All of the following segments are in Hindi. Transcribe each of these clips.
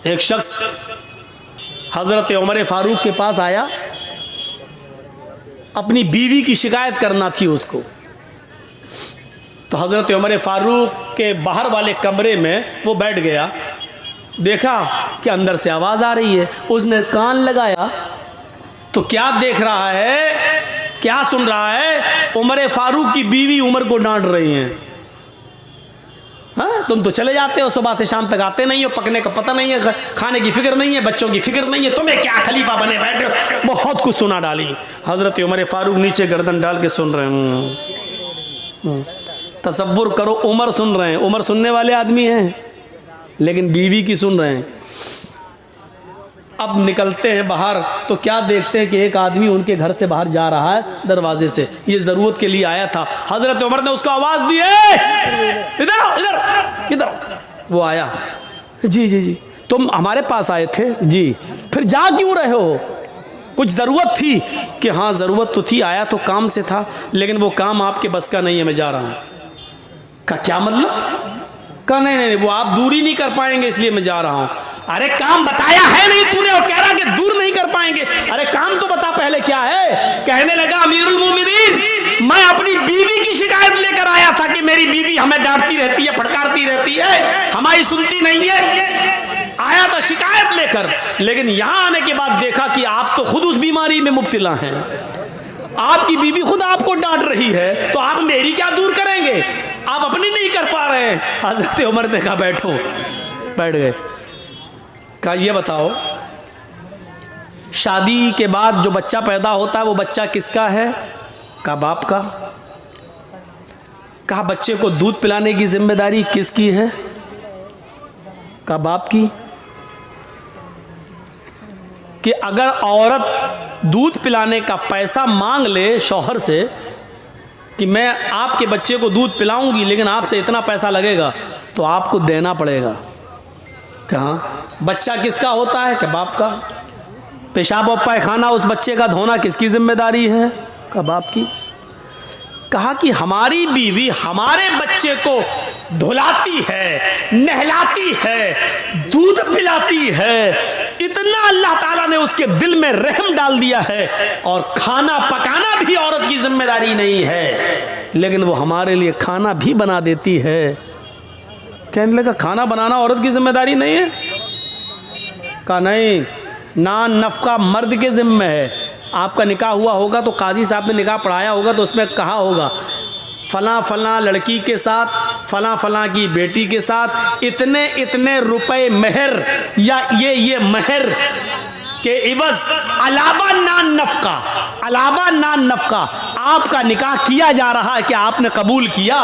एक शख्स हज़रत उमर फारूक के पास आया, अपनी बीवी की शिकायत करना थी उसको। तो हज़रत उमर फारूक के बाहर वाले कमरे में वो बैठ गया, देखा कि अंदर से आवाज़ आ रही है। उसने कान लगाया तो क्या देख रहा है, क्या सुन रहा है? उमर फारूक की बीवी उमर को डांट रही हैं। हाँ, तुम तो चले जाते हो, सुबह से शाम तक आते नहीं हो, पकने का पता नहीं है, खाने की फिक्र नहीं है, बच्चों की फिक्र नहीं है, तुम्हें क्या खलीफा बने बैठे हो। बहुत कुछ सुना डाली। हज़रत उमर फारूक नीचे गर्दन डाल के सुन रहे हैं। तसव्वुर करो, उमर सुन रहे हैं। उमर सुनने वाले आदमी हैं, लेकिन बीवी की सुन रहे हैं। अब निकलते हैं बाहर तो क्या देखते हैं कि एक आदमी उनके घर से बाहर जा रहा है दरवाजे से। ये ज़रूरत के लिए आया था। हज़रत उमर ने उसको आवाज़ दी, इधर आओ, इधर किधर। वो आया, जी जी जी, तुम हमारे पास आए थे जी, फिर जा क्यों रहे हो? कुछ ज़रूरत थी? कि हाँ ज़रूरत तो थी, आया तो काम से था, लेकिन वो काम आपके बस का नहीं है, मैं जा रहा हूँ। का क्या मतलब? का नहीं नहीं, वो आप दूरी नहीं कर पाएंगे इसलिए मैं जा रहा हूँ। अरे काम बताया है नहीं तूने, और कह रहा कि दूर नहीं कर पाएंगे। अरे काम तो बता पहले क्या है। कहने लगा, अमीरुल मोमिनीन, मैं अपनी बीवी की शिकायत लेकर आया था कि मेरी बीवी हमें डांटती रहती है, फटकारती रहती है, हमारी सुनती नहीं है। आया था शिकायत लेकर, लेकिन यहां आने के बाद देखा कि आप तो खुद उस बीमारी में मुब्तला हैं। आपकी बीवी खुद आपको डांट रही है, तो आप मेरी क्या दूर करेंगे? आप अपनी नहीं कर पा रहे हैं। हज़रत उमर ने कहा बैठो, बैठ गए। कहा ये बताओ, शादी के बाद जो बच्चा पैदा होता है वो बच्चा किसका है? कहा बाप का। कहा बच्चे को दूध पिलाने की जिम्मेदारी किसकी है? कहा बाप की। कि अगर औरत दूध पिलाने का पैसा मांग ले शौहर से कि मैं आपके बच्चे को दूध पिलाऊंगी, लेकिन आपसे इतना पैसा लगेगा, तो आपको देना पड़ेगा। कहाँ बच्चा किसका होता है? कि बाप का। पेशाब और पैखाना उस बच्चे का धोना किसकी जिम्मेदारी है? का बाप की। कहा कि हमारी बीवी हमारे बच्चे को धुलाती है, नहलाती है, दूध पिलाती है, इतना अल्लाह ताला ने उसके दिल में रहम डाल दिया है, और खाना पकाना भी औरत की जिम्मेदारी नहीं है, लेकिन वो हमारे लिए खाना भी बना देती है। कहने लगा खाना बनाना औरत की जिम्मेदारी नहीं है? कहा नहीं, नान नफका मर्द के जिम्मे है। आपका निकाह हुआ होगा तो काजी साहब ने निकाह पढ़ाया होगा, तो उसमें कहा होगा फलां फलां लड़की के साथ, फलां फलां की बेटी के साथ इतने इतने रुपए महर, या ये महर के इवज अलावा नान नफका, अलावा नान नफका आपका निकाह किया जा रहा है। क्या आपने कबूल किया?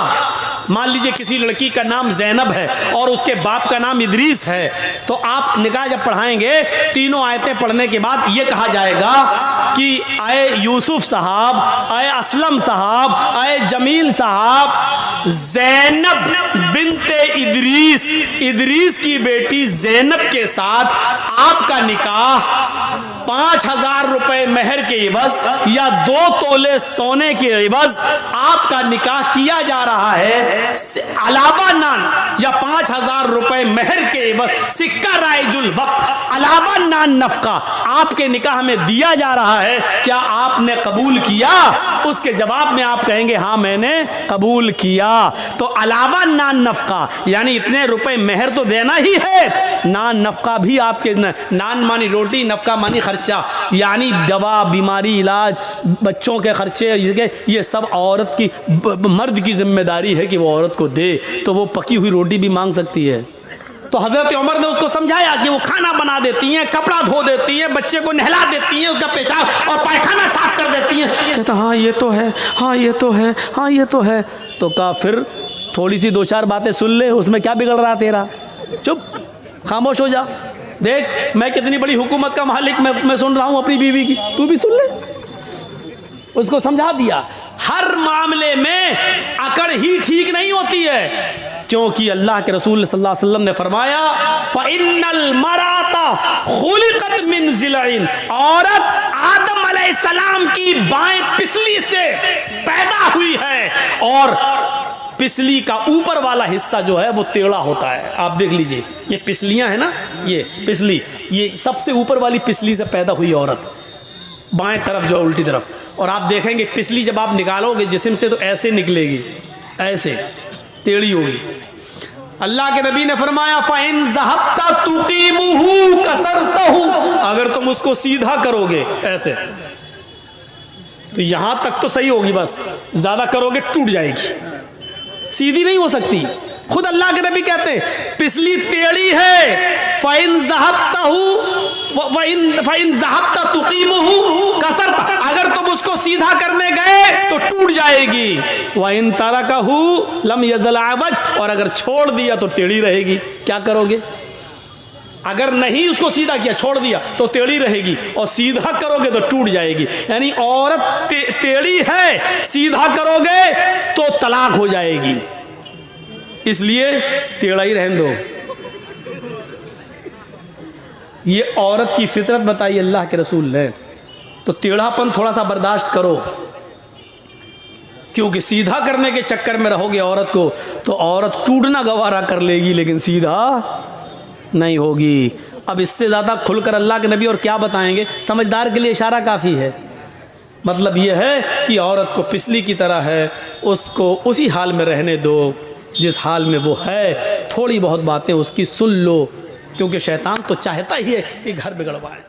मान लीजिए किसी लड़की का नाम ज़ैनब है और उसके बाप का नाम इदरीस है, तो आप निकाह जब पढ़ाएंगे, तीनों आयतें पढ़ने के बाद ये कहा जाएगा कि आए यूसुफ साहब, आए असलम साहब, आए जमील साहब, ज़ैनब बिनते इदरीस, इदरीस की बेटी ज़ैनब के साथ आपका निकाह 5,000 रुपए महर के इवज या 2 तोले सोने के इवज आपका निकाह किया जा रहा है। अलावा नान या 5,000 रुपए महर के इवज सिक्का राइजुल वक्त अलावा नान नफका आपके निकाह में दिया जा रहा है। क्या आपने कबूल किया? उसके जवाब में आप कहेंगे हाँ मैंने कबूल किया। तो अलावा नान नफका यानी इतने रुपए महर तो देना ही है, नान नफका भी आपके, नान मानी रोटी, नफका मानी खर्चा, यानी दवा, बीमारी, इलाज, बच्चों के खर्चे, ये सब औरत की, मर्द की जिम्मेदारी है कि वो औरत को दे। तो वो पकी हुई रोटी भी मांग सकती है। तो हज़रत उमर ने उसको समझाया कि वो खाना बना देती हैं, कपड़ा धो देती हैं, बच्चे को नहला देती हैं, उसका पेशाब और पैखाना साफ कर देती हैं। कहता हाँ ये तो है, हाँ ये तो है, हाँ ये तो है। तो कहा फिर थोड़ी सी 2-4 बातें सुन ले, उसमें क्या बिगड़ रहा तेरा? चुप, खामोश हो जा। देख मैं कितनी बड़ी हुकूमत का मालिक, मैं सुन रहा हूँ अपनी बीवी की, तू भी सुन ले। उसको समझा दिया। हर मामले में अकड़ ही ठीक नहीं होती है, क्योंकि अल्लाह के रसूल सल्लल्लाहु अलैहि वसल्लम ने फरमाया फ़इन्नल मराता खुलिकत मिन ज़िलइन, औरत आदम अलैहिस्सलाम की बाएं पिसली से पैदा हुई है और पिसली का ऊपर वाला हिस्सा जो है वो टेढ़ा होता है। आप देख लीजिए, ये पिसलियां है ना, ये पिसली, ये सबसे ऊपर वाली पिसली से पैदा हुई औरत, बाएं तरफ जो उल्टी तरफ। और आप देखेंगे पिसली जब आप निकालोगे जिस्म से तो ऐसे निकलेगी, ऐसे टेढ़ी होगी। अल्लाह के नबी ने फरमाया फ़इन ज़हब्ता तुक़ीमुहु कसरतहु, अगर तुम उसको सीधा करोगे ऐसे तो यहां तक तो सही होगी, बस ज्यादा करोगे टूट जाएगी, सीधी नहीं हो सकती। खुद अल्लाह के नबी कहते हैं पिसली टेढ़ी है, फ़इन ज़हब्ता तुक़ीमुहु कसरता, अगर तुम उसको सीधा करने गए तो टूट जाएगी। वइन तरकहु लम यज़ल अवज, और अगर छोड़ दिया तो टेढ़ी रहेगी। क्या करोगे? अगर नहीं उसको सीधा किया, छोड़ दिया तो टेढ़ी रहेगी, और सीधा करोगे तो टूट जाएगी। यानी औरत टेढ़ी है, सीधा करोगे तो तलाक हो जाएगी, इसलिए टेढ़ा ही रहने दो। ये औरत की फितरत बताई अल्लाह के रसूल ने। तो टेढ़ापन थोड़ा सा बर्दाश्त करो, क्योंकि सीधा करने के चक्कर में रहोगे औरत को तो औरत टूटना गवारा कर लेगी, लेकिन सीधा नहीं होगी। अब इससे ज़्यादा खुलकर अल्लाह के नबी और क्या बताएंगे? समझदार के लिए इशारा काफ़ी है। मतलब यह है कि औरत को पिसली की तरह है, उसको उसी हाल में रहने दो जिस हाल में वो है। थोड़ी बहुत बातें उसकी सुन लो, क्योंकि शैतान तो चाहता ही है कि घर बिगड़वाए।